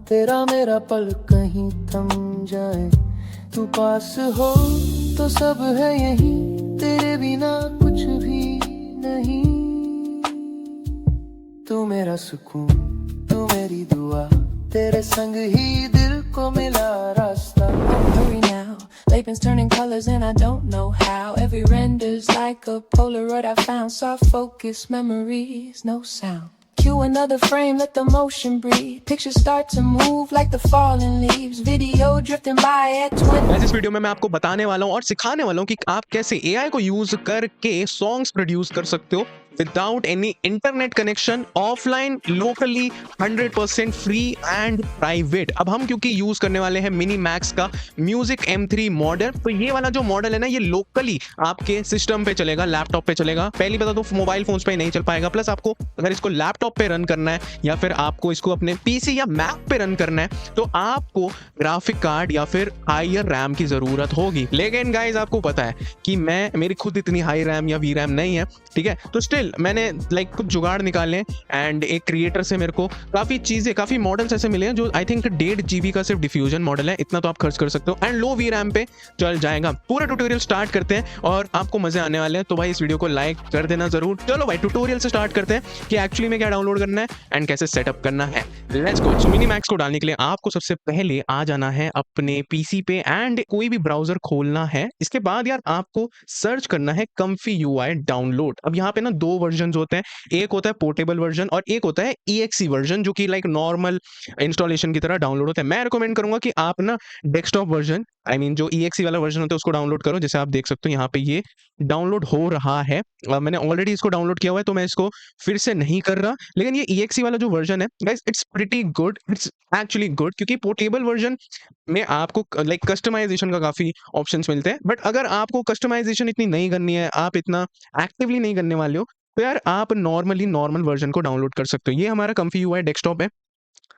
तेरा मेरा पल कहीं थम जाए, तू पास हो तो सब है यही, तेरे बिना कुछ भी नहीं। तू मेरा सुकून, तू मेरी दुआ, तेरे संग ही दिल को मिला रास्ता। Hurry now, Laban's turning colors and I don't know how. Every render's like a Polaroid I found. Soft focus memories, no sound. Cue another frame, let the motion breathe. Pictures start to move like the falling leaves. Video drifting by at 20. वैसे इस video में मैं आपको बताने वाला हूँ और सिखाने वाला हूँ कि आप कैसे एआई को यूज करके सॉन्ग्स प्रोड्यूस कर सकते हो without any internet connection, offline, locally, 100% free and private. अब हम क्योंकि यूज करने वाले हैं मिनी मैक्स का म्यूजिक M3 मॉडल, तो ये वाला जो मॉडल है ना, ये लोकली आपके सिस्टम पे चलेगा, लैपटॉप पे चलेगा। पहली बता तो मोबाइल फोन्स पे नहीं चल पाएगा। प्लस आपको अगर इसको लैपटॉप पे रन करना है या फिर आपको इसको अपने पीसी या मैक पे रन करना है तो आपको ग्राफिक कार्ड या फिर हायर रैम की जरूरत होगी। लेकिन गाइस आपको पता है कि मेरी खुद इतनी हाई रैम या वी रैम नहीं है, ठीक है। तो स्टिल मैंने कुछ जुगाड़ निकाले एंड एक क्रिएटर से मेरे को काफी मॉडल्स ऐसे मिले हैं जो आई थिंक 1.5 GB का सिर्फ डिफ्यूजन मॉडल है, इतना तो आप खर्च कर सकते हो एंड लो वी रैम पे चल जाएगा। पूरा ट्यूटोरियल स्टार्ट करते हैं और आपको मजे आने वाले हैं, तो भाई इस वीडियो को लाइक कर देना जरूर। चलो भाई ट्यूटोरियल से स्टार्ट करते हैं कि एक्चुअली में क्या डाउनलोड करना है एंड कैसे सेटअप करना है। Let's go. So mini max को डालने के लिए आपको सबसे पहले आ जाना है अपने पीसी पे एंड कोई भी ब्राउजर खोलना है। इसके बाद यार आपको सर्च करना है कम्फी यूआई डाउनलोड। अब यहाँ पे ना दो वर्जन होते हैं, एक होता है पोर्टेबल वर्जन और एक होता है EXE वर्जन, जो कि लाइक नॉर्मल इंस्टॉलेशन की तरह डाउनलोड होता है। मैं रिकमेंड करूंगा कि आप ना डेस्कटॉप वर्जन, आई मीन जो EXE वाला वर्जन होता है उसको डाउनलोड करो। जैसे आप देख सकते हो यहाँ पे ये डाउनलोड हो रहा है। मैंने ऑलरेडी इसको डाउनलोड किया हुआ है तो मैं इसको फिर से नहीं कर रहा। लेकिन ये EXE वाला जो वर्जन है guys, it's pretty good, it's actually good, क्योंकि पोर्टेबल वर्जन में आपको लाइक कस्टमाइजेशन का काफी ऑप्शंस मिलते हैं। बट अगर आपको कस्टमाइजेशन इतनी नहीं करनी है, आप इतना एक्टिवली नहीं करने वाले हो, तो यार आप नॉर्मल वर्जन को डाउनलोड कर सकते हो। ये हमारा कम्फी यूआई डेस्कटॉप है।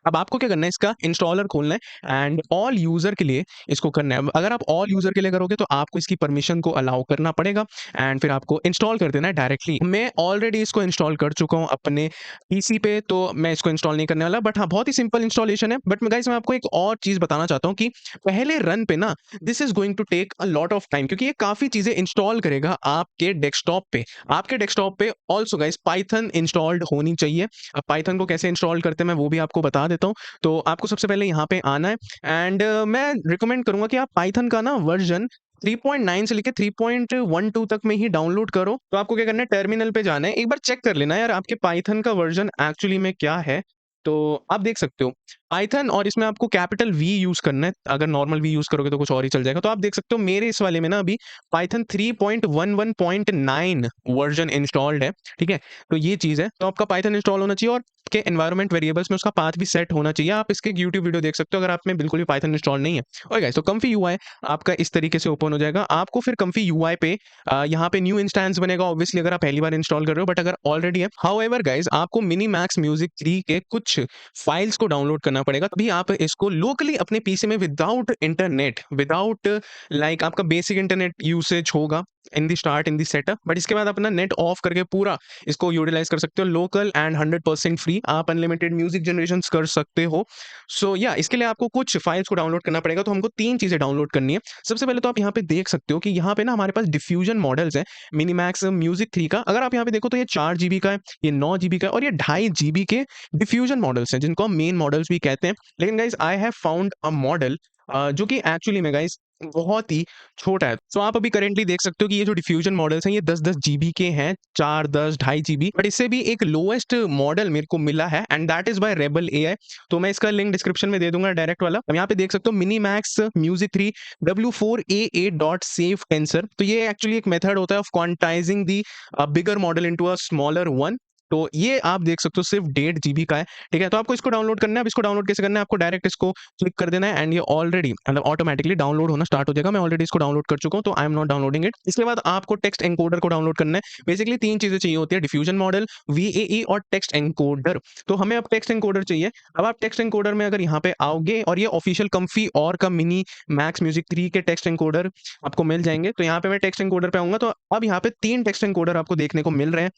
अब आपको क्या करना है, इसका इंस्टॉलर खोलना है एंड ऑल यूजर के लिए इसको करना है। अगर आप ऑल यूजर के लिए करोगे तो आपको इसकी परमिशन को अलाउ करना पड़ेगा एंड फिर आपको इंस्टॉल कर देना है डायरेक्टली। मैं ऑलरेडी इसको इंस्टॉल कर चुका हूं अपने पीसी पे, तो मैं इसको इंस्टॉल नहीं करने वाला। बट हाँ, बहुत ही सिंपल इंस्टॉलेशन है। बट गाइस मैं आपको एक और चीज बताना चाहता हूँ कि पहले रन पे ना this is going to take a lot of time, क्योंकि ये काफी चीजें इंस्टॉल करेगा आपके डेस्कटॉप पे ऑल्सो गाइस पाइथन इंस्टॉल्ड होनी चाहिए। अब पाइथन को कैसे इंस्टॉल करते हैं मैं वो भी आपको बता देता हूँ। तो आपको सबसे पहले यहाँ पे आना है एंड मैं रिकमेंड करूंगा कि आप पाइथन का ना वर्जन 3.9 से लेके 3.12 तक में ही डाउनलोड करो। तो आपको क्या करना है, टर्मिनल पे जाना है, एक बार चेक कर लेना यार आपके पाइथन का वर्जन एक्चुअली में क्या है। तो आप देख सकते हो पाइथन, और इसमें आपको कैपिटल V यूज करना है। अगर नॉर्मल V यूज करोगे तो कुछ और ही चल जाएगा। तो आप देख सकते हो मेरे इस वाले में ना अभी पाइथन 3.11.9 वर्जन इंस्टॉल्ड है, ठीक है। तो ये चीज है, तो आपका पाइथन इंस्टॉल होना चाहिए और के एनवायरनमेंट वेरिएबल्स में उसका पाथ भी सेट होना चाहिए। आप इसके YouTube वीडियो देख सकते हो अगर आप में बिल्कुल भी पाइथन इंस्टॉल नहीं है। और गाइस तो कम्फी यूआई आपका इस तरीके से ओपन हो जाएगा। आपको फिर कम्फी यूआई पे यहाँ पे न्यू इंस्टेंस बनेगा ऑब्वियसली अगर आप पहली बार इंस्टॉल कर रहे हो। बट अगर ऑलरेडी है, हाउएवर गाइस आपको मिनी मैक्स म्यूजिक 3 के कुछ फाइल्स को डाउनलोड करना पड़ेगा, तभी आप इसको लोकली अपने पीसी में विदाउट इंटरनेट, विदाउट लाइक आपका बेसिक इंटरनेट यूसेज होगा in the start, in the setup. But इसके बाद अपना नेट ऑफ करके पूरा इसको यूटिलाइज कर सकते हो। लोकल एंड 100% फ्री, आप अनलिमिटेड म्यूजिक जनरेशन कर सकते हो। सो या इसके लिए आपको कुछ फाइल्स को डाउनलोड करना पड़ेगा। तो हमको 3 चीजें डाउनलोड करनी है। सबसे पहले तो आप यहाँ पे देख सकते हो कि यहाँ पे ना हमारे पास डिफ्यूजन मॉडल्स है मिनीमैक्स म्यूजिक 3 का। अगर आप यहाँ पे देखो तो ये 4 GB का है, ये 9 GB का है और ये 2.5 GB के डिफ्यूजन मॉडल्स हैं, जिनको हम मेन मॉडल्स भी कहते हैं। लेकिन guys I have found a model जो कि एक्चुअली में गाइस बहुत ही छोटा है। तो आप अभी करेंटली देख सकते हो कि ये जो डिफ्यूजन मॉडल्स हैं ये 10-10 GB के हैं, 4, 10, 2.5 GB। बट इससे भी एक लोएस्ट मॉडल मेरे को मिला है and that is by rebel AI. तो मैं इसका लिंक डिस्क्रिप्शन में दे दूंगा डायरेक्ट वाला। अब यहाँ पे देख सकते हो mini max music 3 W4A8 tensor. तो ये एक्चुअली एक मेथड होता है of quantizing the bigger model into a smaller one. तो ये आप देख सकते हो सिर्फ 1.5 GB का है, ठीक है। तो आपको इसको डाउनलोड करना है। अब इसको डाउनलोड कैसे करना है, आपको डायरेक्ट इसको क्लिक कर देना है एंड ये ऑलरेडी मतलब ऑटोमेटिकली डाउनलोड होना स्टार्ट हो जाएगा। मैं ऑलरेडी इसको डाउनलोड कर चुका हूं तो I am not downloading it. इसके बाद आपको टेक्स्ट एनकोडर को डाउनलोड करना है। बेसिकली 3 चीजें चाहिए होती है, डिफ्यूजन मॉडल, VAE और टेक्स्ट एनकोडर। तो हमें अब टेक्स्ट एनकोडर चाहिए। अब आप टेक्स्ट एनकोडर में अगर यहाँ पे आओगे और ये ऑफिशियल कम्फी और का मिनी मैक्स म्यूजिक 3 के टेक्स्ट एनकोडर आपको मिल जाएंगे। तो यहाँ पे मैं टेक्स्ट एनकोडर पे आऊंगा तो अब यहाँ पे 3 टेक्स्ट एनकोडर आपको देखने को मिल रहे हैं।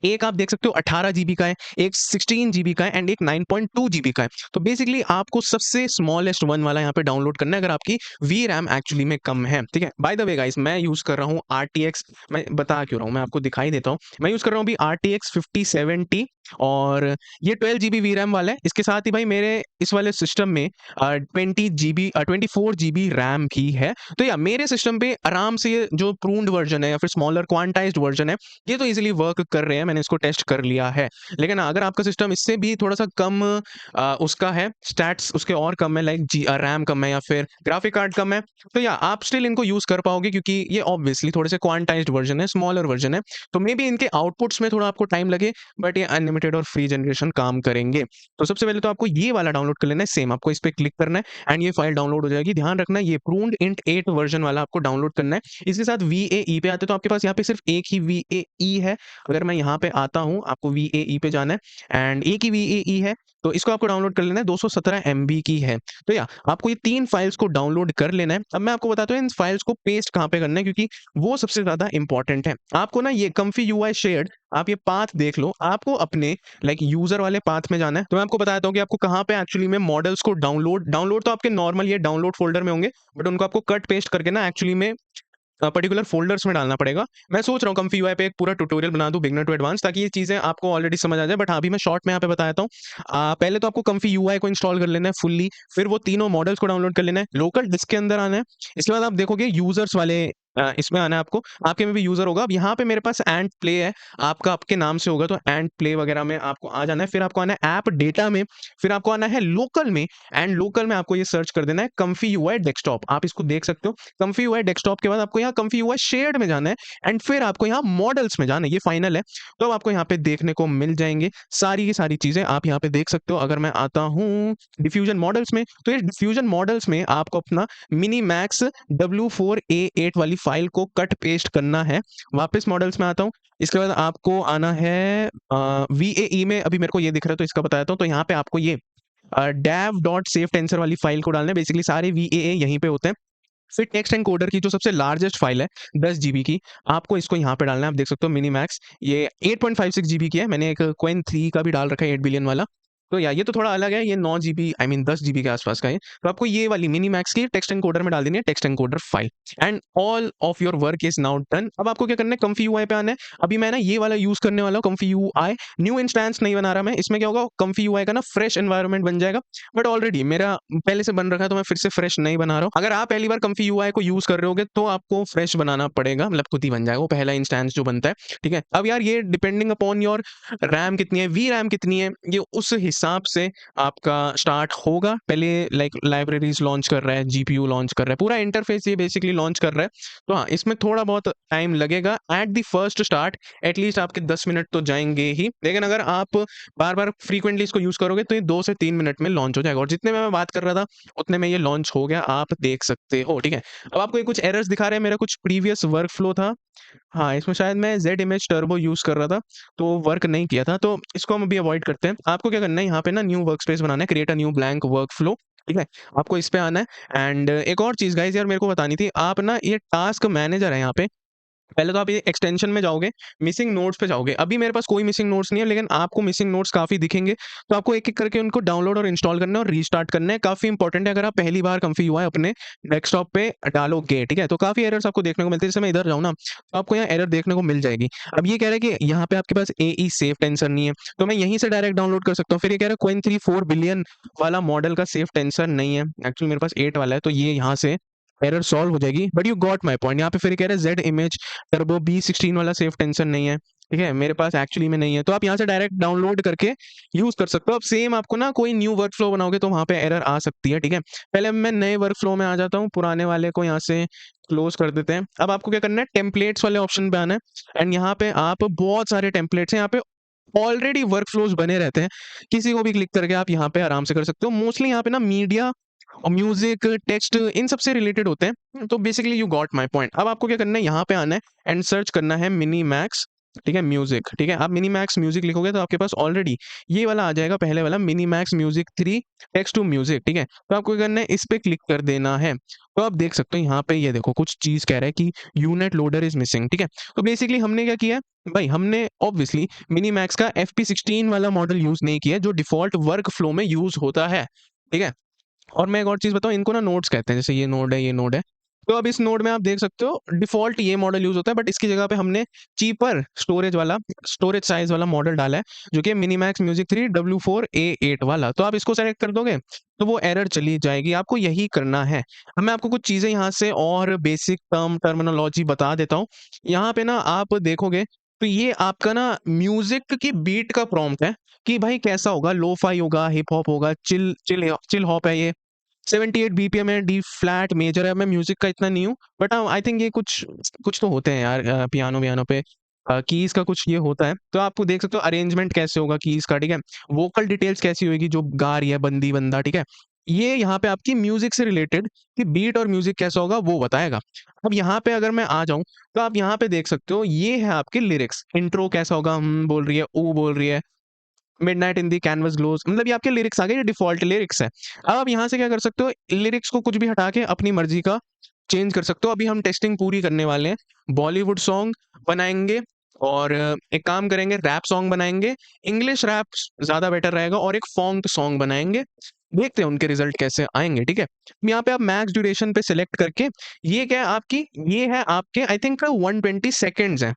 एक आप देख सकते हो 18 जीबी का है, एक 16 जीबी का है एंड एक 9.2 जीबी का है। तो बेसिकली आपको सबसे स्मॉलेस्ट वन वाला यहाँ पे डाउनलोड करना है अगर आपकी वी रैम एक्चुअली में कम है, ठीक है। बाय द वे गाइस, मैं यूज कर रहा हूँ RTX, मैं बता क्यों रहा हूँ, मैं आपको दिखाई देता हूँ। मैं यूज कर रहा हूँ अभी RTX 5070 और ये 12 जीबी वी रैम वाला है। इसके साथ ही भाई मेरे इस वाले सिस्टम में 24 जीबी रैम की है। तो या मेरे सिस्टम पे आराम से ये जो प्रून्ड वर्जन है या फिर स्मॉलर क्वांटाइज्ड वर्जन है, ये तो इजीली वर्क कर रहे हैं, मैंने इसको टेस्ट कर लिया है। लेकिन अगर आपका सिस्टम इससे भी थोड़ा सा कम उसका है, स्टैट्स उसके और कम है, लाइक रैम कम है या फिर ग्राफिक कार्ड कम है, तो या आप स्टिल इनको यूज कर पाओगे क्योंकि ये ऑब्वियसली थोड़े से क्वांटाइज्ड वर्जन है, स्मॉलर वर्जन है। तो मे बी इनके आउटपुट्स में थोड़ा आपको टाइम लगे, बट ये अनलिमिटेड और फ्री जनरेशन काम करेंगे। तो सबसे पहले तो आपको ये वाला डाउनलोड कर लेना है, सेम आपको इस पे क्लिक करना है एंड ये फाइल डाउनलोड हो जाएगी। ध्यान रखना ये प्रून्ड इंट 8 वर्जन वाला आपको डाउनलोड करना है। इसके साथ VAE पे आते तो आपके पास यहाँ पे सिर्फ एक ही VAE है। अगर मैं यहाँ पे आता हूँ, आपको VAE पे जाना है एंड एक ही VAE है, तो इसको आपको डाउनलोड कर लेना है, 217 MB की है। तो या आपको ये 3 फाइल्स को डाउनलोड कर लेना है। अब मैं आपको बताता हूँ इन फाइल्स को पेस्ट कहाँ पे करना है, क्योंकि वो सबसे ज्यादा इंपॉर्टेंट है। आपको ना ये Comfy UI शेयर्ड, आप ये पाथ देख लो, आपको अपने लाइक यूजर वाले पाथ में जाना है। तो मैं आपको बताता हूँ कि आपको कहाँ पे एक्चुअली में मॉडल्स को डाउनलोड तो आपके नॉर्मल ये डाउनलोड फोल्डर में होंगे, बट उनको आपको कट पेस्ट करके ना एक्चुअली में पर्टिकुलर फोल्डर्स में डालना पड़ेगा। मैं सोच रहा हूँ Comfy UI पे एक पूरा ट्यूटोरियल बना दूं बिगिनर टू एडवांस, ताकि ये चीजें आपको ऑलरेडी समझ आ जाए, बट अभी मैं शॉर्ट में यहाँ पे बता देता हूँ। पहले तो आपको Comfy UI को इंस्टॉल कर लेना है फुल्ली, फिर वो तीनों मॉडल्स को डाउनलोड कर लेना है, लोकल डिस्क के अंदर आना है। इसके बाद आप देखोगे यूजर्स वाले इसमें आना है आपको, आपके में भी यूजर होगा। अब यहाँ पे मेरे पास एंड प्ले है, आपका आपके नाम से होगा, तो एंड प्ले वगैरह में आपको आ जाना है। फिर आपको आना है ऐप डेटा में, फिर आपको आना है लोकल में, एंड लोकल में आपको ये सर्च कर देना है Comfy UI डेस्कटॉप। आप इसको देख सकते हो। Comfy UI डेस्कटॉप के बाद आपको यहाँ Comfy UI शेयर्ड में जाना है एंड फिर आपको यहाँ मॉडल्स में जाना है, ये फाइनल है। तो अब आपको यहाँ पे देखने को मिल जाएंगे सारी की सारी चीजें, आप यहाँ पे देख सकते हो। अगर मैं आता हूँ डिफ्यूजन मॉडल्स में, तो ये डिफ्यूजन मॉडल्स में आपको अपना मिनी मैक्स W4A8 वाली फाइल को कट पेस्ट करना है। वापस मॉडल्स में आता हूँ, इसके बाद आपको आना है VAE में। अभी मेरे को ये दिख रहा है तो इसका बताता हूँ। तो यहाँ पे आपको ये dev.safetensor वाली फाइल को डालना है। बेसिकली सारे VAA यहीं पे होते हैं। फिर टेक्स्ट एनकोडर की जो सबसे लार्जेस्ट फाइल है 10 जीबी की, आपको इसको यहाँ पे डालना है। आप देख सकते हो मिनी मैक्स, ये 8.56 जीबी की है। मैंने एक क्वेन 3 का भी डाल रखा है 8 बिलियन वाला। तो या ये तो थोड़ा अलग है, ये 9 जीबी आई मीन 10 जीबी के आसपास का है। तो आपको ये वाली मिनी मैक्स की टेक्स्ट एनकोडर में डाल देनी है, text encoder file, and all of your work is now done. अब आपको क्या करना है, Comfy UI पे आना है। अभी मैं ना ये वाला यूज करने वाला हूँ Comfy UI, न्यू इंस्टेंस नहीं बना रहा मैं। इसमें क्या होगा, Comfy UI का ना फ्रेश एनवायरनमेंट बन जाएगा, बट ऑलरेडी मेरा पहले से बन रखा है, तो मैं फिर से फ्रेश नहीं बना रहा हूँ। अगर आप पहली बार Comfy UI को यूज कर रहे होगे तो आपको फ्रेश बनाना पड़ेगा, मतलब खुद ही बन जाएगा वो पहला इंस्टेंस जो बनता है, ठीक है। अब यार ये डिपेंडिंग अपॉन योर रैम कितनी है, वी रैम कितनी है, ये उस हिसाब से आपका स्टार्ट होगा। पहले लाइक लाइब्रेरीज लॉन्च कर रहा है, GPU लॉन्च कर रहा है, पूरा इंटरफेस ये बेसिकली लॉन्च कर रहा है। तो हाँ, इसमें थोड़ा बहुत टाइम लगेगा at the first start, at least आपके 10 मिनट तो जाएंगे ही। लेकिन अगर आप बार बार फ्रीक्वेंटली इसको यूज करोगे तो ये 2 से 3 मिनट में लॉन्च हो जाएगा। और जितने में मैं बात कर रहा था उतने में ये लॉन्च हो गया, आप देख सकते हो, ठीक है। अब आपको ये कुछ एरर्स दिखा रहे हैं, मेरा कुछ प्रीवियस वर्क फ्लो था। हाँ, इसमें शायद मैं Z इमेज टर्बो यूज़ कर रहा था, तो वर्क नहीं किया था, तो इसको हम अभी अवॉइड करते हैं। आपको क्या करना है, यहाँ पे ना न्यू वर्कस्पेस बनाना है, create a new blank workflow, ठीक है। आपको इस पे आना है एंड एक और चीज़ गाइस यार मेरे को बतानी थी, आप ना ये टास्क मैनेजर है यहाँ पे, पहले तो आप ये एक्सटेंशन में जाओगे, मिसिंग नोट्स पे जाओगे। अभी मेरे पास कोई मिसिंग नोट्स नहीं है, लेकिन आपको मिसिंग नोट्स काफ़ी दिखेंगे, तो आपको एक-एक करके उनको डाउनलोड और इंस्टॉल करना है और रीस्टार्ट करना है। काफ़ी इंपॉर्टेंट है अगर आप पहली बार Comfy UI अपने डेस्कटॉप पे डालोगे, ठीक है। तो काफ़ी एरर्स आपको देखने को मिलते हैं। जैसे मैं इधर जाऊँ ना, तो आपको यहाँ एरर देखने को मिल जाएगी। अब ये कह रहा है कि यहाँ पे आपके पास AE सेफ टेंसर नहीं है, तो मैं यहीं से डायरेक्ट डाउनलोड कर सकता हूँ। फिर ये कह रहा है Coin 3 4 बिलियन वाला मॉडल का सेफ टेंसर नहीं है, एक्चुअली मेरे पास 8 वाला है, तो ये यहाँ से एरर सॉल्व हो जाएगी। But you got my point. यहाँ पे फिर ये कह रहा है Z इमेज टर्बो B16 वाला सेफ टेंसर नहीं है, ठीक है, मेरे पास एक्चुअली में नहीं है। तो आप यहाँ से डायरेक्ट डाउनलोड करके यूज कर सकते हो। अब सेम आपको ना कोई न्यू वर्क फ्लो बनाओगे तो वहाँ पे एरर आ सकती है, ठीक है। पहले मैं नए वर्क फ्लो में आ जाता हूँ, पुराने वाले को यहाँ से क्लोज कर देते हैं। अब आपको क्या करना है, टेम्पलेट्स वाले ऑप्शन पे आना है एंड यहाँ पे आप बहुत सारे टेम्पलेट्स हैं, यहाँ पे ऑलरेडी वर्क फ्लोज बने रहते हैं, किसी को भी क्लिक करके आप यहाँ पे आराम से कर सकते हो। मोस्टली यहाँ पे ना मीडिया और म्यूजिक, टेक्स्ट, इन सब से रिलेटेड होते हैं। तो basically you got my point. अब आपको क्या करना है, यहाँ पे आना है एंड सर्च करना है मिनी मैक्स ठीक है, म्यूजिक, ठीक है, आप मिनीमैक्स म्यूजिक लिखोगे तो आपके पास ऑलरेडी ये वाला आ जाएगा, पहले वाला MiniMax music 3 text to music, ठीक है। तो आपको क्या करना है, इस पे क्लिक कर देना है। तो आप देख सकते हो यहाँ पे, ये देखो कुछ चीज कह रहा है कि यूनिट लोडर इज मिसिंग, ठीक है। तो बेसिकली हमने क्या किया है भाई, हमने ऑब्वियसली मिनीमैक्स का FP16 वाला मॉडल यूज नहीं किया जो डिफॉल्ट वर्क फ्लो में यूज होता है, ठीक है। और मैं एक और चीज बताऊं, इनको ना नोड्स कहते हैं, जैसे ये नोड है, ये नोड है। तो अब इस नोड में आप देख सकते हो डिफॉल्ट ये मॉडल यूज होता है, बट इसकी जगह पे हमने चीपर स्टोरेज साइज वाला मॉडल डाला है, जो कि मिनीमैक्स म्यूजिक 3 W4A8 वाला। तो आप इसको सेलेक्ट कर दोगे तो वो एरर चली जाएगी, आपको यही करना है। अब मैं आपको कुछ चीजें यहाँ से और बेसिक टर्मिनोलॉजी बता देता हूँ। यहाँ पे ना आप देखोगे तो ये आपका ना म्यूजिक की बीट का प्रॉम्प्ट है कि भाई कैसा होगा, लोफाई होगा, हिप हॉप होगा, चिल चिल चिल हॉप है ये, 78 बीपीएम है, डी फ्लैट मेजर है। मैं म्यूजिक का इतना नहीं हूँ, बट हाँ आई थिंक ये कुछ कुछ तो होते हैं यार, पियानो वियानो पे कीज का कुछ ये होता है। तो आपको देख सकते हो अरेंजमेंट कैसे होगा कीज का, ठीक है। वोकल डिटेल्स कैसी होगी जो गा रही है बंदी बंदा, ठीक है। ये यहाँ पे आपकी म्यूजिक से रिलेटेड कि बीट और म्यूजिक कैसा होगा वो बताएगा। अब यहाँ पे अगर मैं आ जाऊं तो आप यहाँ पे देख सकते हो ये है आपके लिरिक्स, इंट्रो कैसा होगा, बोल रही है, ऊ बोल रही है, मिडनाइट इन दी कैनवस ग्लोज, मतलब ये आपके लिरिक्स आ गए, ये डिफॉल्ट लिरिक्स है। अब आप यहाँ से क्या कर सकते हो, लिरिक्स को कुछ भी हटा के अपनी मर्जी का चेंज कर सकते हो। अभी हम टेस्टिंग पूरी करने वाले हैं, बॉलीवुड सॉन्ग बनाएंगे और एक काम करेंगे, रैप सॉन्ग बनाएंगे, इंग्लिश रैप ज्यादा बेटर रहेगा, और एक फॉन्क सॉन्ग बनाएंगे। देखते हैं उनके रिजल्ट कैसे आएंगे, ठीक है। यहाँ पे आप मैक्स ड्यूरेशन पे सिलेक्ट करके, ये क्या है आपकी, ये है आपके आई थिंक 120 सेकेंड्स है,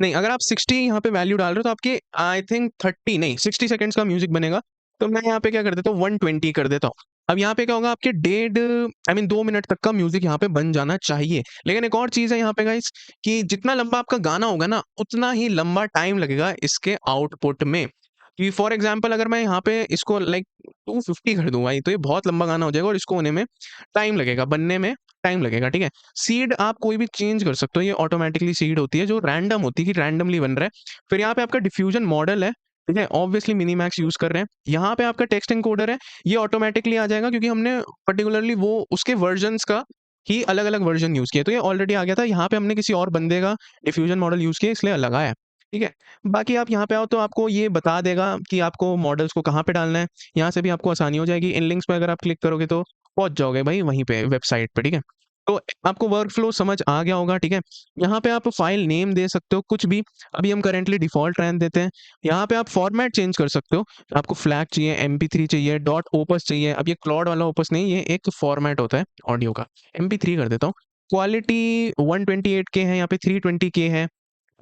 नहीं अगर आप 60 यहाँ पे वैल्यू डाल रहे हो तो आपके आई थिंक 30 नहीं 60 सेकंड्स का म्यूजिक बनेगा। तो मैं यहाँ पे क्या कर देता हूँ, 120 कर देता हूँ। अब यहाँ पे क्या होगा, आपके 2.5 मिनट तक का म्यूजिक यहाँ पे बन जाना चाहिए। लेकिन एक और चीज है यहाँ पे गाइस, कि जितना लंबा आपका गाना होगा ना, उतना ही लंबा टाइम लगेगा इसके आउटपुट में। कि फॉर एग्जाम्पल अगर मैं यहाँ पे इसको लाइक 250 कर दूं भाई, तो ये बहुत लंबा गाना हो जाएगा और इसको होने में टाइम लगेगा, बनने में टाइम लगेगा, ठीक है। सीड आप कोई भी चेंज कर सकते हो, ये ऑटोमेटिकली सीड होती है जो रैंडम होती है कि रैंडमली बन रहा है। फिर यहाँ पे आपका डिफ्यूजन मॉडल है, ठीक है, ऑब्वियसली मिनीमैक्स यूज कर रहे हैं। यहाँ पे आपका टेक्स्ट एनकोडर है, ये ऑटोमेटिकली आ जाएगा क्योंकि हमने पर्टिकुलरली वो उसके वर्जन्स का ही अलग अलग वर्जन यूज किया, तो ये ऑलरेडी आ गया था। यहाँ पे हमने किसी और बंदे का डिफ्यूजन मॉडल यूज किया इसलिए अलग आया, ठीक है। बाकी आप यहाँ पे आओ तो आपको ये बता देगा कि आपको मॉडल्स को कहाँ पे डालना है। यहाँ से भी आपको आसानी हो जाएगी, इन लिंक्स पे अगर आप क्लिक करोगे तो पहुंच जाओगे भाई वहीं पे वेबसाइट पे, ठीक है। तो आपको वर्क फ्लो समझ आ गया होगा, ठीक है। यहाँ पे आप फाइल नेम दे सकते हो कुछ भी, अभी हम करेंटली डिफॉल्ट रहने देते हैं। यहाँ पे आप फॉर्मेट चेंज कर सकते हो, आपको फ्लैग चाहिए, MP3 चाहिए, डॉट ओपस चाहिए। अब ये क्लॉड वाला ओपस नहीं, ये एक फॉर्मेट होता है ऑडियो का, MP3 कर देता हूँ। क्वालिटी 128K है, यहाँ पे 320K है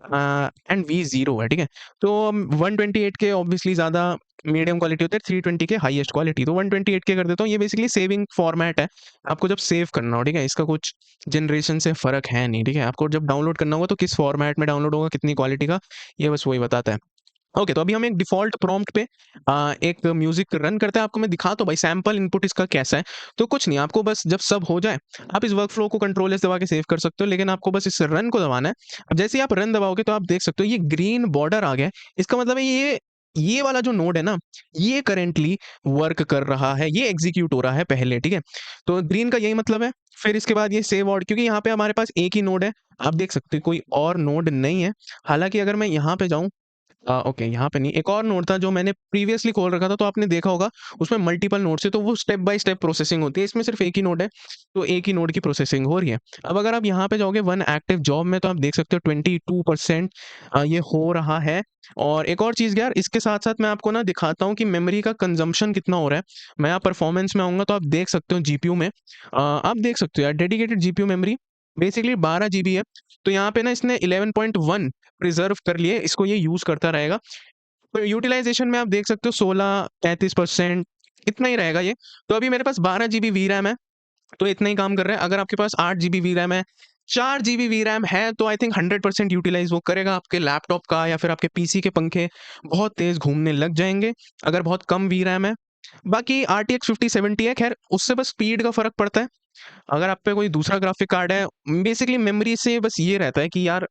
एंड V0 है, ठीक है। तो 128K ऑब्वियसली ज़्यादा मीडियम क्वालिटी होती है, 320K हाईएस्ट क्वालिटी, तो 128K कर देता हूँ। ये बेसिकली सेविंग फॉर्मेट है, आपको जब सेव करना हो, ठीक है, इसका कुछ जनरेशन से फ़र्क है नहीं, ठीक है। आपको जब डाउनलोड करना होगा तो किस फॉर्मेट में डाउनलोड होगा, कितनी क्वालिटी का, ये बस वही बताता है। ओके, तो अभी हम एक डिफ़ॉल्ट प्रॉम्प्ट पे एक म्यूज़िक रन करते हैं, आपको मैं दिखाता हूँ भाई सैंपल इनपुट इसका कैसा है। तो कुछ नहीं, आपको बस जब सब हो जाए, आप इस वर्क फ्लो को कंट्रोल एस दबा के सेव कर सकते हो, लेकिन आपको बस इस रन को दबाना है। अब जैसे ही आप रन दबाओगे तो आप देख सकते हो ये ग्रीन बॉर्डर आ गया है। इसका मतलब है ये वाला जो नोड है ना, ये करेंटली वर्क कर रहा है, ये एग्जीक्यूट हो रहा है पहले, ठीक है। तो ग्रीन का यही मतलब है। फिर इसके बाद ये सेव ऑड, क्योंकि यहाँ पे हमारे पास एक ही नोड है, आप देख सकते हो कोई और नोड नहीं है। हालांकि अगर मैं यहाँ पे जाऊँ, ओके यहाँ पे नहीं, एक और नोड था जो मैंने प्रीवियसली खोल रखा था, तो आपने देखा होगा उसमें मल्टीपल नोड से, तो वो स्टेप बाय स्टेप प्रोसेसिंग होती है। इसमें सिर्फ एक ही नोड है, तो एक ही नोड की प्रोसेसिंग हो रही है। अब अगर आप यहाँ पे जाओगे वन एक्टिव जॉब में, तो आप देख सकते हो 22% ये हो रहा है। और एक और चीज़ यार, इसके साथ साथ मैं आपको ना दिखाता हूँ कि मेमोरी का कंजम्पशन कितना हो रहा है। मैं यहाँ परफॉर्मेंस में आऊँगा तो आप देख सकते हो जीपीयू में, आप देख सकते हो यार dedicated GPU memory basically 12 GB है। तो यहाँ पे ना इसने 11.1 प्रिजर्व कर लिए, इसको ये यूज करता रहेगा। तो यूटिलाइजेशन में आप देख सकते हो 16-33% इतना ही रहेगा ये। तो अभी मेरे पास 12 GB वी रैम है, तो इतना ही काम कर रहा है। अगर आपके पास 8 GB वी रैम है, 4 GB वी रैम है, तो आई थिंक 100% यूटिलाइज वो करेगा। आपके लैपटॉप का या फिर आपके पीसी के पंखे बहुत तेज घूमने लग जाएंगे अगर बहुत कम वी रैम है। बाकी RTX 5070 है, खैर उससे बस स्पीड का फर्क पड़ता है। अगर आप पे कोई दूसरा ग्राफिक कार्ड है, बेसिकली मेमोरी से बस ये रहता है कि यार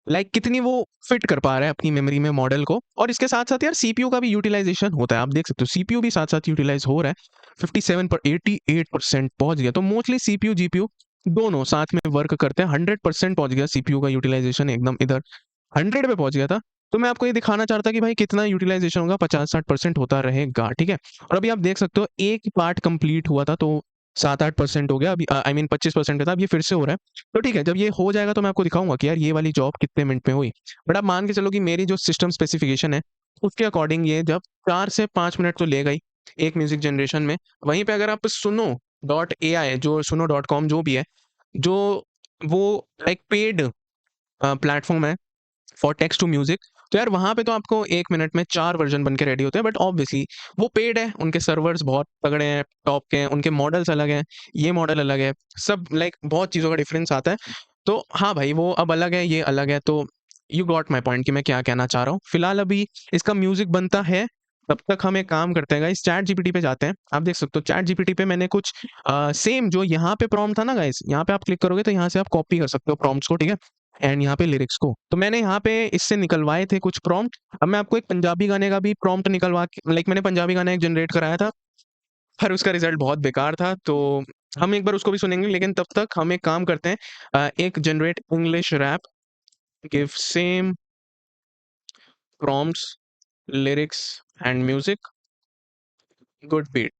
लाइक कितनी वो फिट कर पा रहा है अपनी मेमोरी में मॉडल को। और इसके साथ साथ यार सीपीयू का भी यूटिलाइजेशन होता है, आप देख सकते हो सीपीयू भी साथ साथ यूटिलाइज हो रहा है, 57 पर 88% पहुंच गया। तो मोस्टली सीपीयू जीपीयू दोनों साथ में वर्क करते हैं, 100% पहुंच गया सीपीयू का यूटिलाइजेशन एकदम इधर। 100 पे पहुंच गया था। तो मैं आपको ये दिखाना चाहता कि भाई कितना यूटिलाइजेशन होगा, 50-60% होता रहेगा, ठीक है। और अभी आप देख सकते हो एक पार्ट कंप्लीट हुआ था तो 7-8% हो गया, अभी आई मीन 25% था, अब ये फिर से हो रहा है। तो ठीक है, जब ये हो जाएगा तो मैं आपको दिखाऊंगा कि यार ये वाली जॉब कितने मिनट में हुई। बट आप मान के चलो कि मेरी जो सिस्टम स्पेसिफिकेशन है उसके अकॉर्डिंग ये जब 4 से 5 मिनट तो लेगा ही एक म्यूजिक जनरेशन में। वहीं पे अगर आप सुनो डॉट ए आई, जो सुनो डॉट कॉम जो भी है, जो वो लाइक पेड प्लेटफॉर्म है फॉर टेक्स्ट टू म्यूजिक, तो यार वहां पे तो आपको 1 मिनट में 4 वर्जन बन के रेडी होते हैं। बट ऑब्वियसली वो पेड है, उनके सर्वर्स बहुत तगड़े हैं, टॉप के हैं, उनके मॉडल्स अलग हैं, ये मॉडल अलग है, सब लाइक बहुत चीज़ों का डिफरेंस आता है। तो हाँ भाई, वो अब अलग है, ये अलग है। तो यू गॉट माई पॉइंट कि मैं क्या कहना चाह रहा हूँ। फिलहाल अभी इसका म्यूजिक बनता है, तब तक हम एक काम करते हैं गाइस, चैट जीपीटी पे जाते हैं। आप देख सकते हो चैट जीपीटी पे मैंने कुछ सेम जो यहाँ पे प्रॉम्प्ट था ना गाइस, यहाँ पे आप क्लिक करोगे तो यहाँ से आप कॉपी कर सकते हो प्रॉम्प्ट्स को, ठीक है, एंड यहाँ पे लिरिक्स को। तो मैंने यहाँ पे इससे निकलवाए थे कुछ प्रॉम्प्ट। अब मैं आपको एक पंजाबी गाने का भी प्रॉम्प्ट निकलवा के, लाइक मैंने पंजाबी गाना एक जनरेट कराया था, पर उसका रिजल्ट बहुत बेकार था। तो हम एक बार उसको भी सुनेंगे, लेकिन तब तक हम एक काम करते हैं, एक generate English rap, give same prompts, lyrics and music, good beat.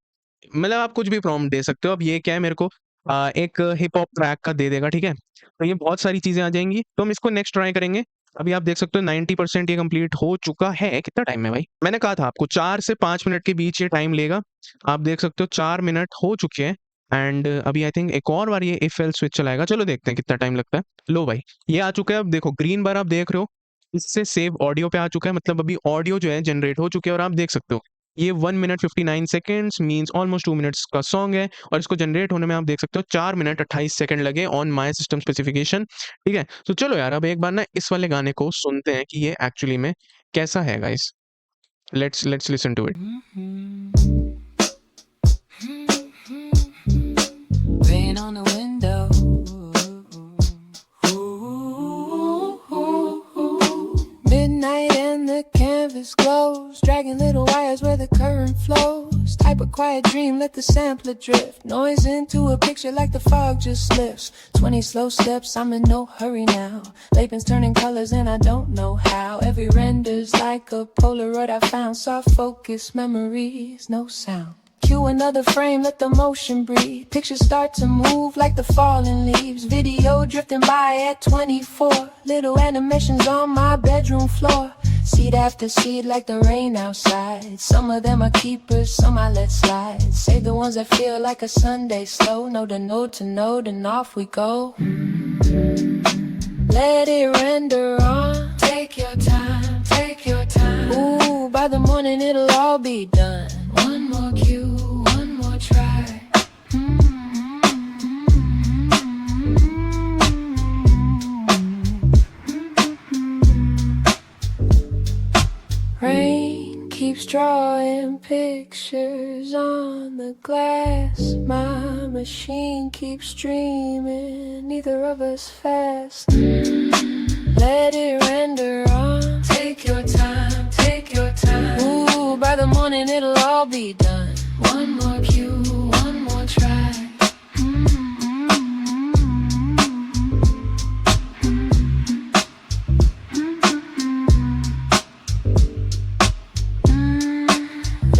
मतलब आप कुछ भी प्रॉम्प्ट दे सकते हो। अब ये क्या है, मेरे को एक हिप हॉप ट्रैक का दे देगा, ठीक है। तो ये बहुत सारी चीजें आ जाएंगी, तो हम इसको नेक्स्ट ट्राई करेंगे। अभी आप देख सकते हो 90% ये कंप्लीट हो चुका है। कितना टाइम है भाई, मैंने कहा था आपको 4 से 5 मिनट के बीच ये टाइम लेगा। आप देख सकते हो 4 मिनट हो चुके हैं। एंड अभी आई थिंक एक और बार ये इफ एल्स स्विच चलाएगा, चलो देखते हैं कितना टाइम लगता है। लो भाई, ये आ चुका है। अब देखो ग्रीन बार आप देख रहे हो, इससे सेव ऑडियो पे आ चुका है, मतलब अभी ऑडियो जो है जनरेट हो चुके हैं। और आप देख सकते हो ये 1 minute 59 seconds means almost 2 minutes का सॉन्ग है। और इसको जनरेट होने में आप देख सकते हो 4 मिनट 28 सेकेंड लगे ऑन माई सिस्टम स्पेसिफिकेशन, ठीक है। तो चलो यार, अब एक बार ना इस वाले गाने को सुनते हैं कि ये एक्चुअली में कैसा है guys. Let's listen to it. Rain on the window. Midnight and the canvas glows, dragging little wires where the current flows. Type of quiet dream, let the sampler drift. Noise into a picture like the fog just lifts. 20 slow steps, I'm in no hurry now. Lapins turning colors and I don't know how. Every render's like a Polaroid I found. Soft focus memories, no sound. Cue another frame, let the motion breathe. Pictures start to move like the falling leaves. Video drifting by at 24. Little animations on my bedroom floor. Seed after seed like the rain outside. Some of them are keepers, some I let slide. Save the ones that feel like a Sunday slow. Node to node to node and off we go. Let it render on. Take your time, take your time. Ooh, by the morning it'll all be done. One more cue, one more try. Rain keeps drawing pictures on the glass. My machine keeps dreaming, neither of us fast. Let it render on. Take your time, take your time. Ooh, by the morning it'll all be done. One more cue, one more try.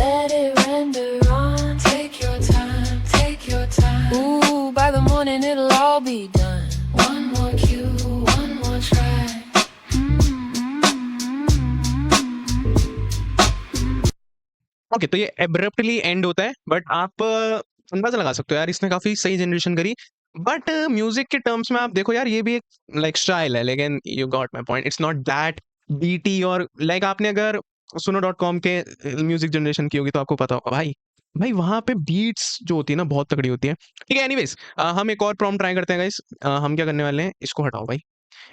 Let it render on. Take your time, take your time. Ooh, by the morning it'll all be done. One more cue, one more try. Okay, तो ये abruptly and होता है, but आप अंदाजा लगा सकते हो यार, इसने काफी सही जनरेशन करी। बट म्यूजिक के टर्म्स में आप देखो यार, ये भी एक लाइक स्टाइल है, लेकिन you got my point, it's not that BT. और लाइक आपने अगर सुनो डॉट कॉम के म्यूजिक जनरेशन की होगी तो आपको पता होगा भाई, भाई वहां पे बीट्स जो होती है ना बहुत तगड़ी होती है। ठीक है, एनीवेज हम एक और प्रॉम्प्ट ट्राई करते हैं गाइस। हम क्या करने वाले हैं, इसको हटाओ भाई,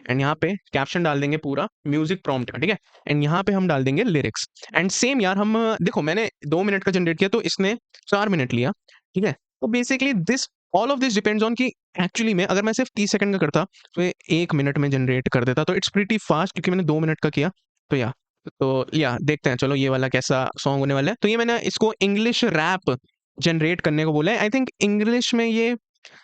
एंड यहाँ पे कैप्शन डाल देंगे पूरा म्यूजिक प्रॉम्प्ट का, ठीक है। एंड यहाँ पे हम डाल देंगे लिरिक्स। एंड सेम यार, हम देखो मैंने 2 मिनट का जनरेट किया तो इसने 4 मिनट लिया, ठीक है। तो basically this all of this depends on कि एक्चुअली में अगर मैं सिर्फ 30 सेकंड का करता तो ये 1 मिनट में जनरेट कर देता। तो इट्स प्रीटी फास्ट, क्योंकि मैंने 2 मिनट का किया। तो या देखते हैं, चलो ये वाला कैसा सॉन्ग होने वाला है। तो ये मैंने इसको इंग्लिश रैप जनरेट करने को बोला है। आई थिंक इंग्लिश में ये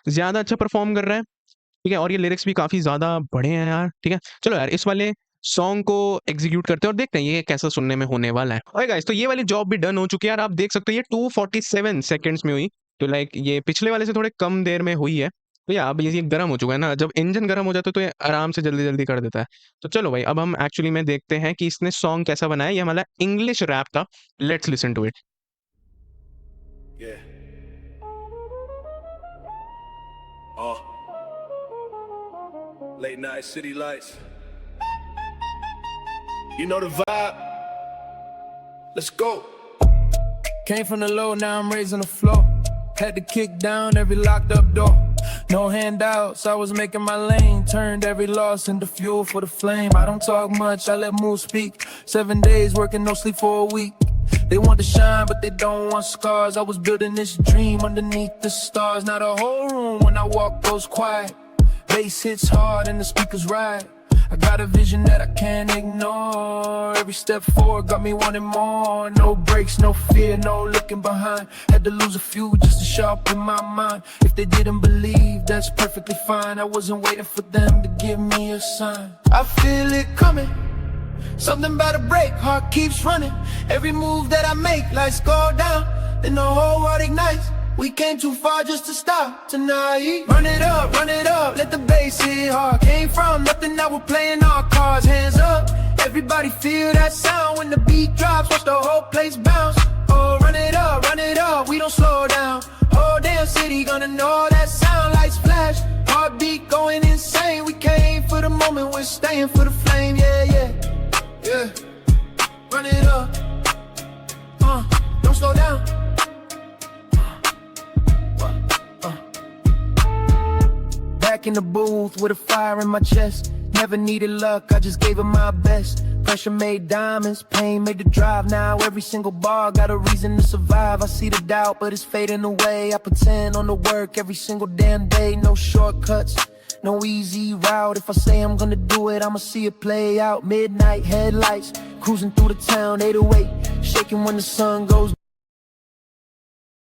ज्यादा अच्छा परफॉर्म कर रहा है, ठीक है। और ये लिरिक्स भी काफी ज्यादा बड़े हैं यार, ठीक है। चलो यार, इस वाले सॉन्ग को एग्जीक्यूट करते हैं और देखते हैं ये कैसा सुनने में होने वाला है। ओके गाइस, तो ये वाली जॉब भी डन हो चुकी है यार। आप देख सकते हो ये 247 सेकंड्स में हुई। तो लाइक ये पिछले वाले से थोड़े कम देर में हुई है। तो या अब ये गर्म हो चुका है ना, जब इंजन गर्म हो जाता है तो ये आराम से जल्दी जल्दी कर देता है। तो चलो भाई, अब हम एक्चुअली में देखते हैं कि इसने सॉन्ग कैसा बनाया। ये हमारा इंग्लिश रैप था। Let's listen to it. Yeah. Late night city lights. You know the vibe. Let's go. Came from the low, now I'm raising the floor. Had to kick down every locked up door. No handouts, I was making my lane. Turned every loss into fuel for the flame. I don't talk much, I let moves speak. 7 days working, no sleep for a week. They want to shine, but they don't want scars. I was building this dream underneath the stars. Now the whole room when I walk goes quiet. Bass hits hard and the speakers ride. I got a vision that I can't ignore. Every step forward got me wanting more. No breaks, no fear, no looking behind. Had to lose a few just to sharpen my mind. If they didn't believe, that's perfectly fine. I wasn't waiting for them to give me a sign. I feel it coming. Something about to break, heart keeps running. Every move that I make, lights go down, then the whole world ignites. We came too far just to stop tonight. Run it up, let the bass hit hard. Came from nothing, now we're playing our cards. Hands up, everybody feel that sound. When the beat drops, watch the whole place bounce. Oh, run it up, we don't slow down. Whole damn city gonna know that sound. Lights flash, heartbeat going insane. We came for the moment, we're staying for the flame. Yeah, yeah, yeah. Run it up, don't slow down. Back in the booth with a fire in my chest. Never needed luck, I just gave it my best. Pressure made diamonds, pain made the drive. Now every single bar got a reason to survive. I see the doubt, but it's fading away. I pretend on the work every single damn day. No shortcuts, no easy route. If I say I'm gonna do it, I'ma see it play out. Midnight headlights, cruising through the town, 808, shaking when the sun goes.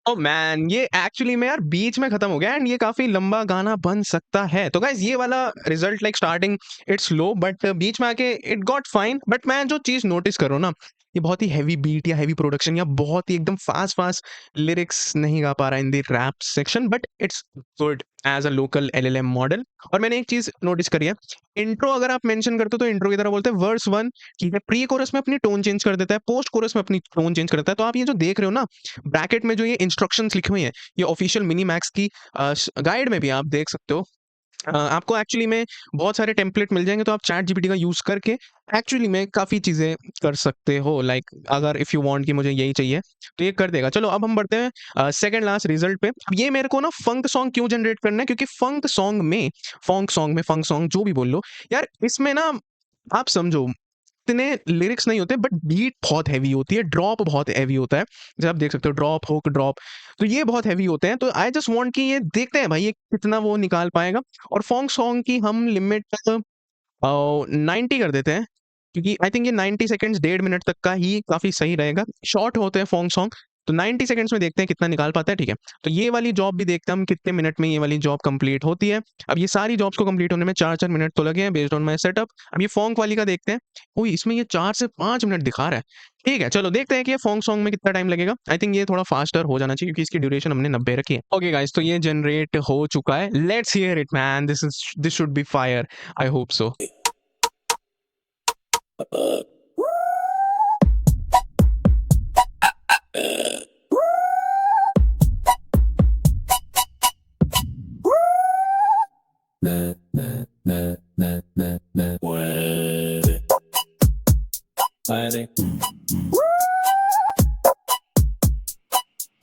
Oh man, ये actually में यार बीच में खत्म हो गया and ये काफी लंबा गाना बन सकता है। तो गाइस ये वाला result like starting it's low but बीच में आके इट गॉट फाइन। बट मैं जो चीज नोटिस करूँ ना, ये बहुत ही हैवी बीट या हैवी प्रोडक्शन या बहुत ही एकदम फास्ट लिरिक्स नहीं गा पा रहा in the rap section, but it's good as a local LLM model. और मैंने एक चीज नोटिस करी है, इंट्रो अगर आप मेंशन करते हो तो इंट्रो की तरह बोलते हैं वर्स 1, ठीक है, प्री कोरस में अपनी टोन चेंज कर देता है, पोस्ट कोरस में अपनी टोन चेंज करता है। तो आप ये जो देख रहे हो ना ब्रैकेट में जो ये इंस्ट्रक्शंस लिखे हुए हैं, ये ऑफिशियल मिनी मैक्स की गाइड में भी आप देख सकते हो। आपको एक्चुअली में बहुत सारे टेम्पलेट मिल जाएंगे, तो आप चैट जीपीटी का यूज करके एक्चुअली में काफी चीजें कर सकते हो। लाइक अगर इफ यू वांट कि मुझे यही चाहिए तो ये कर देगा। चलो अब हम बढ़ते हैं सेकंड लास्ट रिजल्ट पे। अब ये मेरे को ना फंक सॉन्ग क्यों जनरेट करना है, क्योंकि फंक सॉन्ग जो भी बोल लो यार, इसमें ना आप समझो इतने लिरिक्स नहीं होते बट बीट बहुत हैवी होती है, ड्रॉप बहुत हैवी होता है। जैसे आप देख सकते हो ड्रॉप हुक ड्रॉप, तो ये बहुत हैवी होते हैं। तो आई जस्ट वांट कि ये देखते हैं भाई ये कितना वो निकाल पाएगा। और फंक सॉन्ग की हम लिमिट 90 कर देते हैं, क्योंकि आई थिंक ये 90 सेकंड्स 1.5 मिनट तक का ही काफी सही रहेगा। शॉर्ट होते हैं फंक सॉन्ग, तो 90 सेकंड्स में देखते हैं कितना निकाल पाता है। ठीक है, तो ये वाली जॉब भी देखते हैं हम कितने मिनट में ये वाली जॉब कंप्लीट होती है। अब ये सारी जॉब्स को कंप्लीट होने में 4-4 मिनट तो लगे हैं बेस्ड ऑन माय सेटअप। अब ये फॉन्क वाली का देखते हैं, ओह इसमें ये 4 से 5 मिनट दिखा रहा है। ठीक है, चलो देखते हैं कि ये फॉन्क सॉन्ग में कितना टाइम लगेगा। आई थिंक ये थोड़ा फास्टर हो जाना चाहिए क्योंकि इसकी ड्यूरेशन हमने 90 रखी है। ओके गाइस, तो ये जनरेट हो चुका है। Let's hear it man, this should be fire, I hope so.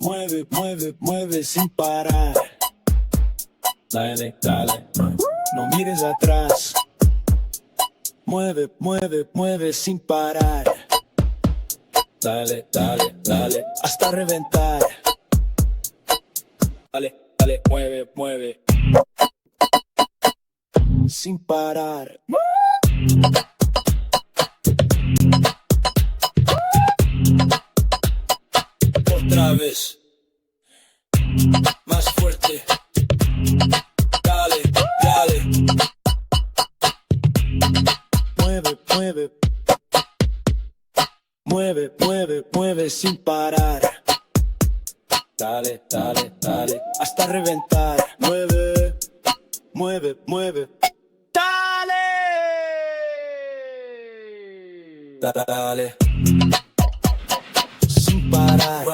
Mueve, mueve, mueve sin parar. Dale, dale, no mires atrás. Mueve, mueve, mueve sin parar. Dale, dale, dale, hasta reventar. Dale, dale, mueve, mueve. Sin parar. Otra vez. Más fuerte. Dale, dale. Mueve, mueve. mueve sin parar. Dale, dale, dale, hasta reventar. Mueve, mueve, mueve. Dale. Dale. Sin parar.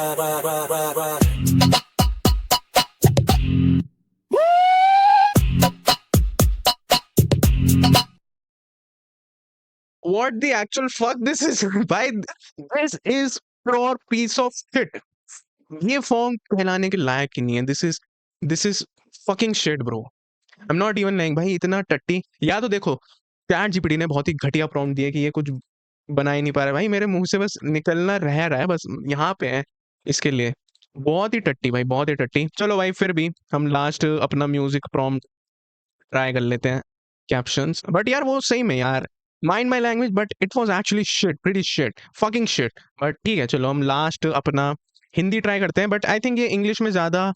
What the actual fuck this is? भाई this is pure piece of shit. ये form कहलाने के लायक ही नहीं है. This is fucking shit bro. I'm not even lying भाई, इतना टट्टी. या तो देखो चैट जीपीटी ने बहुत ही घटिया प्रॉम्प्ट दिया कि ये कुछ बना ही नहीं पा रहा है. भाई मेरे मुंह से बस निकलना रह रहा है, बस यहाँ पे है इसके लिए. बहुत ही टट्टी भाई, बहुत ही टट्टी. चलो भाई फिर भी हम लास्ट अपना म्यूजिक प्रॉम्प्ट ट्राई कर लेते हैं. कैप्शंस, बट यार वो सही में यार, mind my language but it was actually shit, pretty shit, fucking shit. But ठीक है, चलो हम लास्ट अपना हिंदी ट्राई करते हैं. बट आई थिंक ये इंग्लिश में ज़्यादा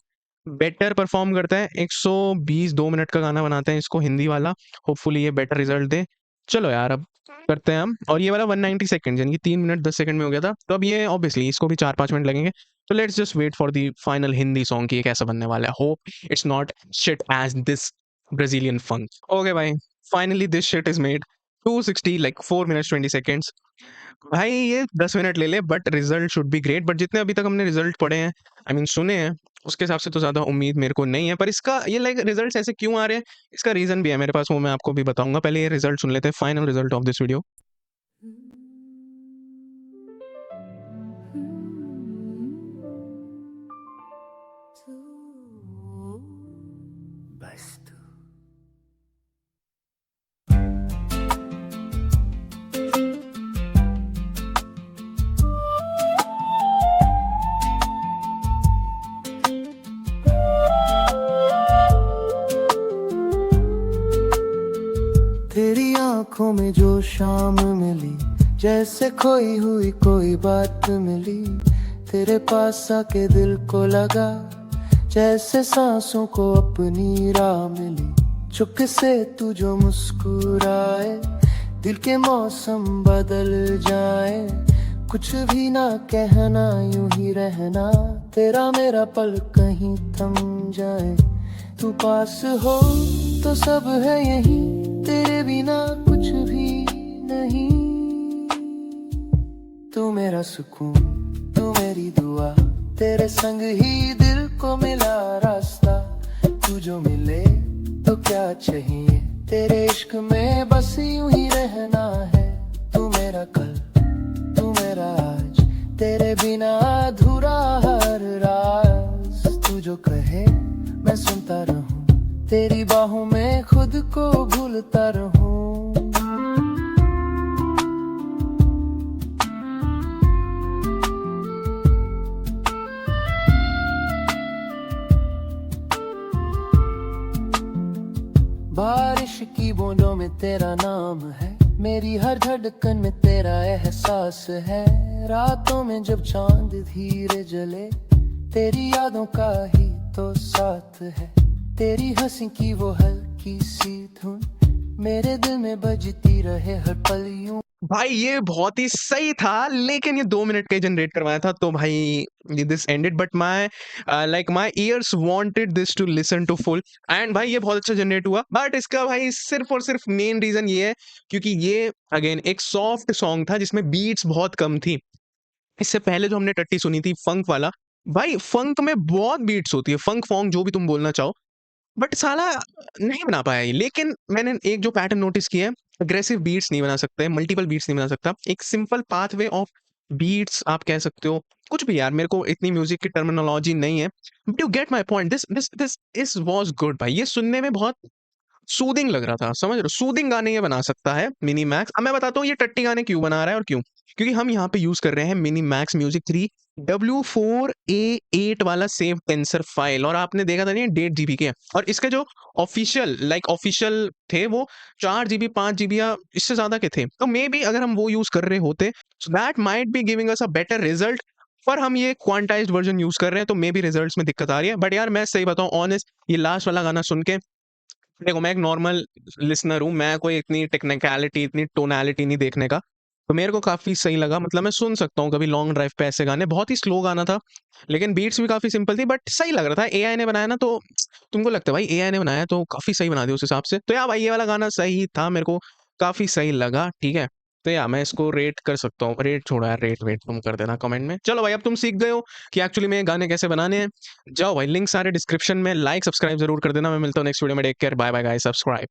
बेटर परफॉर्म करता है. 120 2 मिनट का गाना बनाते हैं इसको हिंदी वाला. होपफुली ये बेटर रिजल्ट दे. चलो यार अब करते हैं हम. और ये वाला 190 सेकंड यानी कि 3 मिनट 10 सेकंड में हो गया था. तो अब ये ऑब्वियसली इसको भी 4-5 मिनट लगेंगे. तो let's just wait for the final Hindi song कि ये कैसा बनने वाला है. Hope it's not shit as this Brazilian funk. Okay भाई, finally this shit is made. 260 like 4 minutes 20 seconds. भाई ये 10 मिनट ले ले but result should be great. But जितने अभी तक हमने रिजल्ट पढ़े हैं, आई मीन सुने हैं, उसके हिसाब से तो ज़्यादा उम्मीद मेरे को नहीं है. पर इसका ये लाइक रिजल्ट्स ऐसे क्यों आ रहे हैं, इसका रीज़न भी है मेरे पास, वो मैं आपको भी बताऊंगा. पहले ये रिजल्ट सुन लेते हैं, final result of this video. बस तू तेरी आंखों में जो शाम मिली, जैसे खोई हुई कोई बात मिली. तेरे पास आके दिल को लगा, जैसे सांसों को अपनी राह मिली. चुप से तू जो मुस्कुराए, दिल के मौसम बदल जाए. कुछ भी ना कहना, यूं ही रहना, तेरा मेरा पल कहीं थम जाए. तू पास हो तो सब है यही, तेरे बिना कुछ भी नहीं. तू मेरा सुकून, तू मेरी दुआ, तेरे संग ही दिल को मिला रास्ता. तू जो मिले तो क्या चाहिए, तेरे इश्क में बस यूं ही रहना है. तू मेरा कल, तू मेरा आज, तेरे बिना अधूरा हर राज. तू जो कहे मैं सुनता रहूं, तेरी बाहों में खुद को भूलता रहूं. बारिश की बूंदों में तेरा नाम है, मेरी हर धड़कन में तेरा एहसास है. रातों में जब चांद धीरे जले, तेरी यादों का ही तो साथ है. तेरी हंसी की वो हल्की सी धुन, मेरे दिल में बजती रहे हर पल यूं. भाई ये बहुत ही सही था, लेकिन ये 2 मिनट का जनरेट करवाया था. तो भाई this ended, but my like my ears wanted this to listen to full. And भाई ये बहुत अच्छा जनरेट हुआ. बट इसका भाई सिर्फ और सिर्फ मेन रीजन ये है क्योंकि ये अगेन एक सॉफ्ट सॉन्ग था जिसमें बीट्स बहुत कम थी. इससे पहले जो हमने टट्टी सुनी थी फंक वाला, भाई फंक में बहुत बीट्स होती है, फंक फॉन्ग जो भी तुम बोलना चाहो, बट साला नहीं बना पाया ये. लेकिन मैंने एक जो पैटर्न नोटिस किया है, अग्रेसिव बीट्स नहीं बना सकते, मल्टीपल बीट्स नहीं बना सकता. एक सिंपल पाथवे ऑफ बीट्स आप कह सकते हो, कुछ भी यार, मेरे को इतनी म्यूजिक की टर्मिनोलॉजी नहीं है. But you get my point. This is was good भाई. ये सुनने में बहुत सूदिंग लग रहा था, समझ रहे हो. सूदिंग गाने ये बना सकता है मिनी मैक्स. अब मैं बताता हूँ ये टट्टी गाने क्यों बना रहा है और क्यों. क्योंकि हम यहाँ पे यूज कर रहे हैं मिनी मैक्स म्यूजिक 3 W4A8 वाला सेव टेंसर फाइल. और आपने देखा था नहीं 1.5 GB के, और इसके जो ऑफिशियल थे वो 4 GB 5 GB या इससे ज्यादा के थे. तो मे बी अगर हम वो यूज कर रहे होते, so that might be giving us a better result. पर हम ये क्वांटाइज्ड वर्जन यूज कर रहे हैं, तो मे बी रिजल्ट्स में दिक्कत आ रही है. बट यार मैं सही बताऊं ऑनेस्ट, ये लास्ट वाला गाना सुन के, देखो मैं एक नॉर्मल लिसनर हूँ, मैं कोई इतनी टेक्निकलिटी इतनी टोनैलिटी नहीं देखने का. तो मेरे को काफ़ी सही लगा, मतलब मैं सुन सकता हूँ कभी लॉन्ग ड्राइव पे ऐसे गाने। बहुत ही स्लो गाना था, लेकिन बीट्स भी काफ़ी सिंपल थी, बट सही लग रहा था। एआई ने बनाया ना, तो तुमको लगता है भाई एआई ने बनाया तो काफ़ी सही बना दिया उस हिसाब से। तो यार भाई ये वाला गाना सही था, मेरे को काफ़ी सही लगा, ठीक है। तो यार मैं इसको रेट कर सकता हूँ। रेट छोड़ो यार, रेट वेट तुम कर देना कमेंट में। चलो भाई अब तुम सीख गए हो कि एक्चुअली में गाने कैसे बनाने हैं। जाओ भाई, लिंक सारे डिस्क्रिप्शन में, लाइक सब्सक्राइब जरूर कर देना। मैं मिलता हूँ नेक्स्ट वीडियो में। Take care, bye bye guys, subscribe.